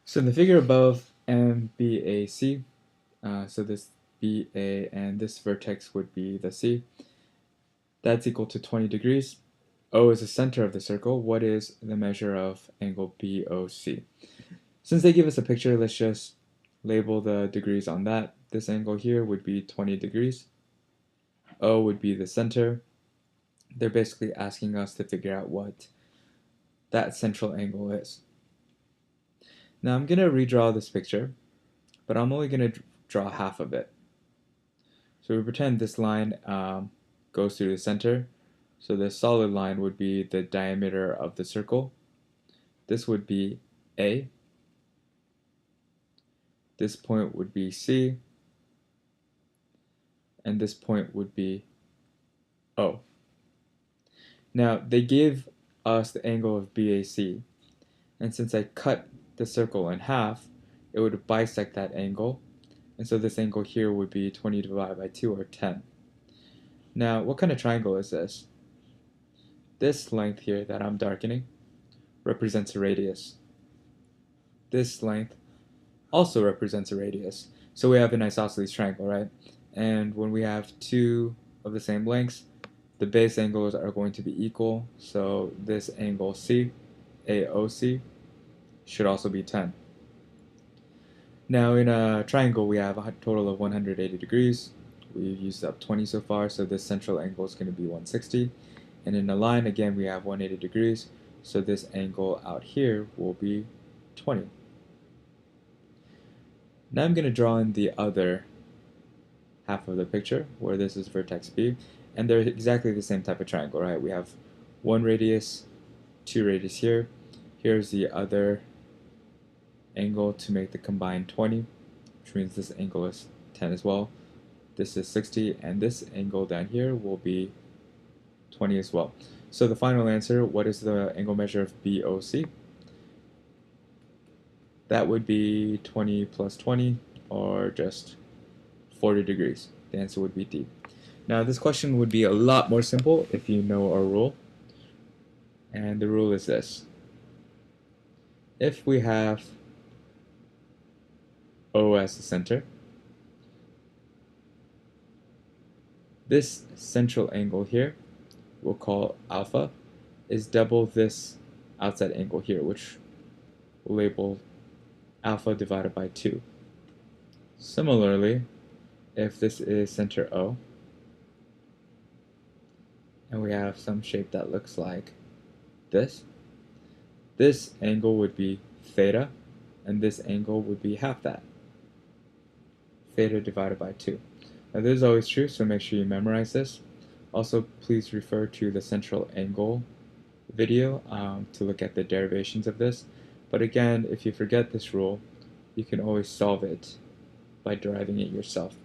So in the figure above, MBAC, so this BA and this vertex would be the C. That's equal to 20 degrees. O is the center of the circle. What is the measure of angle BOC? Since they give us a picture, let's just label the degrees on that. This angle here would be 20 degrees. O would be the center. They're basically asking us to figure out what that central angle is. Now I'm going to redraw this picture, but I'm only going to draw half of it. So we pretend this line goes through the center. So the solid line would be the diameter of the circle. This would be A. This point would be C. And this point would be O. Now they give us the angle of BAC. And since I cut the circle in half, it would bisect that angle. And so this angle here would be 20 divided by 2, or 10. Now, what kind of triangle is this? This length here that I'm darkening represents a radius. This length also represents a radius. So we have an isosceles triangle, right? And when we have two of the same lengths, the base angles are going to be equal. So this angle C, AOC, should also be 10. Now in a triangle, we have a total of 180 degrees. We've used up 20 so far, so this central angle is going to be 160. And in a line, again, we have 180 degrees, so this angle out here will be 20. Now I'm going to draw in the other half of the picture, where this is vertex B, and they're exactly the same type of triangle, right? We have one radius, two radius here. Here's the other angle to make the combined 20, which means this angle is 10 as well. This is 60, and this angle down here will be 20 as well. So the final answer, what is the angle measure of BOC? That would be 20 plus 20, or just 40 degrees. The answer would be D. Now this question would be a lot more simple if you know our rule. And the rule is this. If we have O as the center, this central angle here, we'll call alpha, is double this outside angle here, which we'll label alpha divided by 2. Similarly, if this is center O, and we have some shape that looks like this angle would be theta, and this angle would be half that. Theta divided by 2. Now this is always true, so make sure you memorize this. Also, please refer to the central angle video to look at the derivations of this. But again, if you forget this rule, you can always solve it by deriving it yourself.